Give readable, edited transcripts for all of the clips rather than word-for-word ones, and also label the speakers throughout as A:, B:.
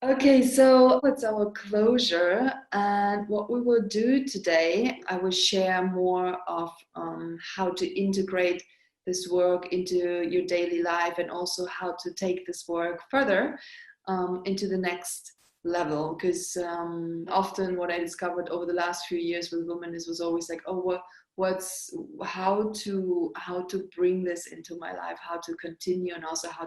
A: Okay, so it's our closure, and what we will do today, I will share more of how to integrate this work into your daily life and also how to take this work further into the next level. Because often what I discovered over the last few years with women is was always like, oh, what's how to bring this into my life, how to continue, and also how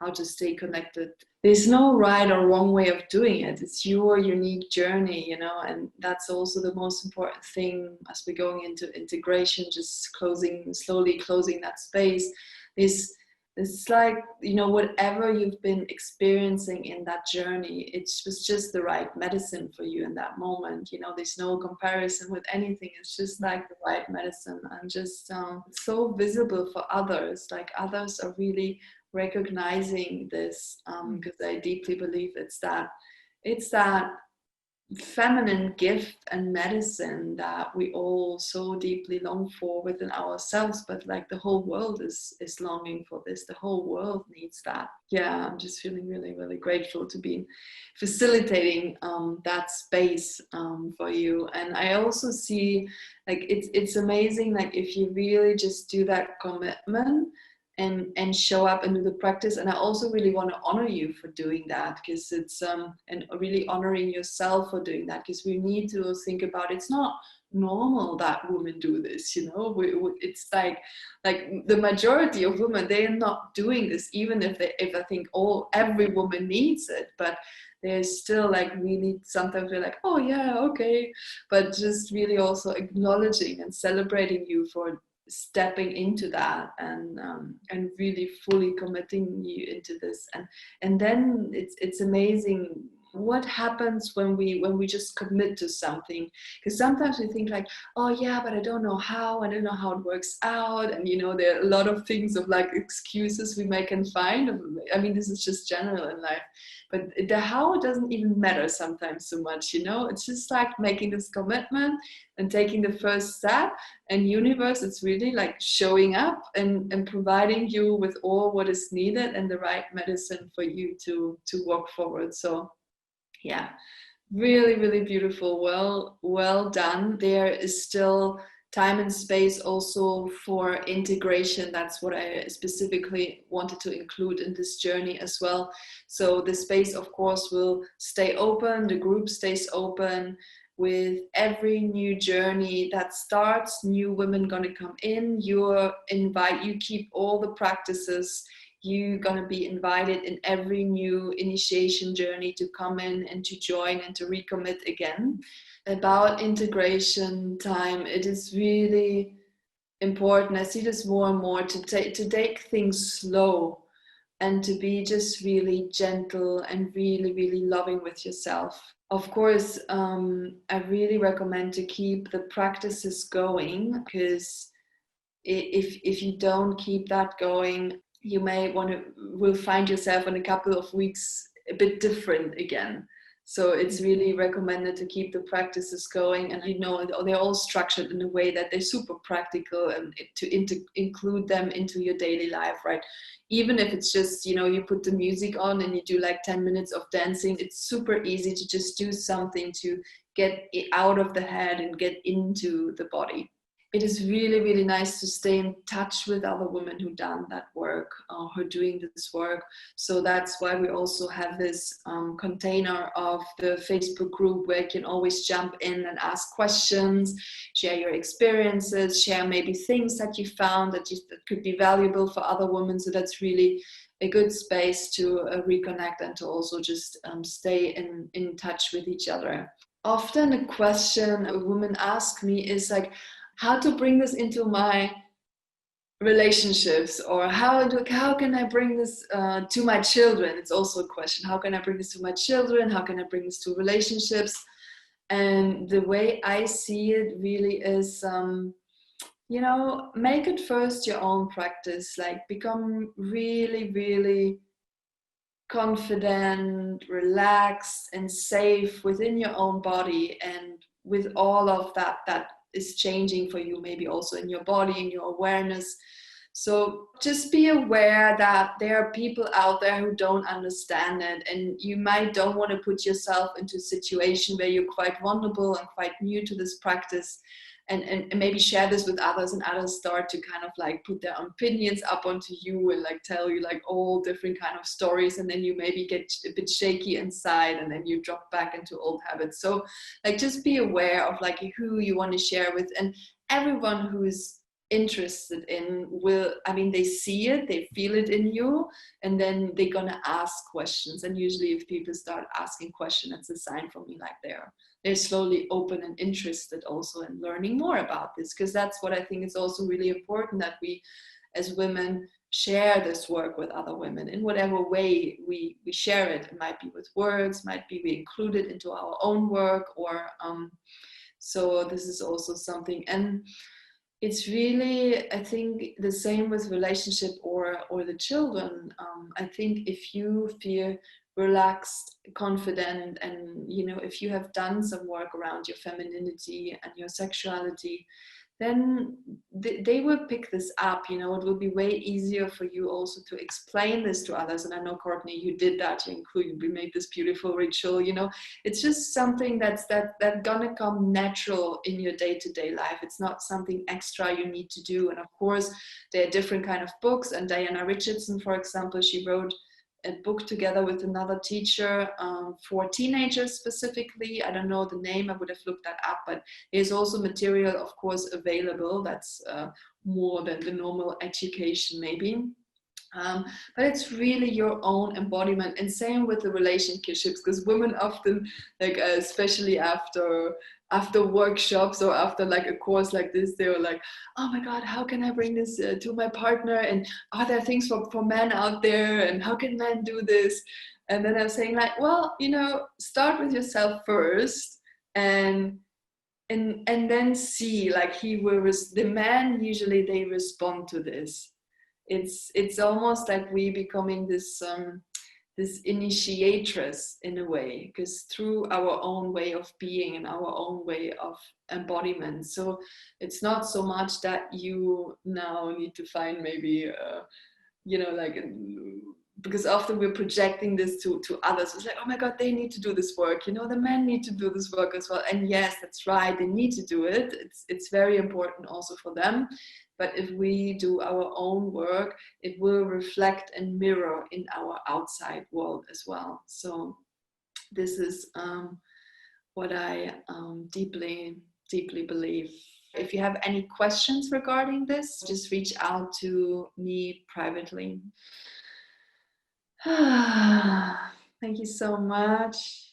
A: to stay connected. There's no right or wrong way of doing it. It's your unique journey, and that's also the most important thing as we're going into integration, just slowly closing that space. This it's like, whatever you've been experiencing in that journey, it was just the right medicine for you in that moment. There's no comparison with anything. It's just like the right medicine, and just it's so visible for others. Like, others are really recognizing this, because I deeply believe it's that feminine gift and medicine that we all so deeply long for within ourselves, but like the whole world is longing for this. The whole world needs that. Yeah, I'm just feeling really, really grateful to be facilitating that space for you. And I also see, like, it's amazing, like, if you really just do that commitment and show up and do the practice. And I also really want to honor you for doing that, because it's and really honoring yourself for doing that, because we need to think about, it's not normal that women do this. It's like the majority of women, they're not doing this, even if I think every woman needs it. But there's still, like, really sometimes we're like, oh yeah, okay. But just really also acknowledging and celebrating you for stepping into that, and really fully committing you into this. And then it's amazing what happens when we just commit to something. Because sometimes we think like, oh yeah, but I don't know how it works out. And there are a lot of things of, like, excuses we may can find. I mean, this is just general in life, but the how doesn't even matter sometimes so much. It's just like making this commitment and taking the first step. And universe, it's really like showing up and providing you with all what is needed and the right medicine for you to walk forward. So yeah, really, really beautiful. Well done. There is still time and space also for integration. That's what I specifically wanted to include in this journey as well. So the space, of course, will stay open. The group stays open. With every new journey that starts, new women gonna come in. You keep all the practices. You're going to be invited in every new initiation journey to come in and to join and to recommit again. About integration time, it is really important. I see this more and more, to take things slow and to be just really gentle and really, really loving with yourself. Of course, I really recommend to keep the practices going, because if you don't keep that going, you will find yourself in a couple of weeks a bit different again. So it's really recommended to keep the practices going, and they're all structured in a way that they're super practical, and to include them into your daily life, right? Even if it's just, you put the music on and you do like 10 minutes of dancing, it's super easy to just do something to get it out of the head and get into the body. It is really, really nice to stay in touch with other women who done that work, who are doing this work. So that's why we also have this container of the Facebook group, where you can always jump in and ask questions, share your experiences, share maybe things that you found that could be valuable for other women. So that's really a good space to reconnect and to also just stay in touch with each other. Often a question a woman asks me is like, how to bring this into my relationships, or how can I bring this to my children. It's also a question, how can I bring this to my children, how can I bring this to relationships? And the way I see it really is, make it first your own practice. Like, become really, really confident, relaxed, and safe within your own body, and with all of that is changing for you, maybe also in your body, in your awareness. So just be aware that there are people out there who don't understand it, and you might don't want to put yourself into a situation where you're quite vulnerable and quite new to this practice, and maybe share this with others, and others start to kind of like put their opinions up onto you and like tell you like all different kind of stories, and then you maybe get a bit shaky inside, and then you drop back into old habits. So like just be aware of like who you want to share with, and everyone who's interested in will, I mean, they see it, they feel it in you, and then they're gonna ask questions. And usually if people start asking questions, it's a sign for me like they're slowly open and interested also in learning more about this, because that's what I think is also really important, that we as women share this work with other women in whatever way we share it. It might be with words, might be we include it into our own work, or so this is also something. And it's really, I think, the same with relationship or the children. I think if you feel relaxed, confident, and you know, if you have done some work around your femininity and your sexuality, then they will pick this up. You know, it will be way easier for you also to explain this to others. And I know, Courtney, you did that. We made this beautiful ritual. You know, it's just something that's gonna come natural in your day-to-day life. It's not something extra you need to do. And of course, there are different kind of books. And Diana Richardson, for example, she wrote a book together with another teacher for teenagers specifically. I don't know the name, I would have looked that up, but there's also material, of course, available that's more than the normal education maybe. But it's really your own embodiment, and same with the relationships, because women often, like especially after workshops or after like a course like this, they were like, oh my god, how can I bring this to my partner, and are there things for men out there, and how can men do this? And then I'm saying like, well, you know, start with yourself first, and then see, like, the men usually they respond to this. It's almost like we becoming this initiatress in a way, because through our own way of being and our own way of embodiment. So it's not so much that you now need to find maybe you know, like, because often we're projecting this to others. It's like, oh my god, they need to do this work, you know, the men need to do this work as well. And yes, that's right, they need to do it. It's very important also for them. But if we do our own work, it will reflect and mirror in our outside world as well. So this is what I deeply believe. If you have any questions regarding this, just reach out to me privately. Thank you so much.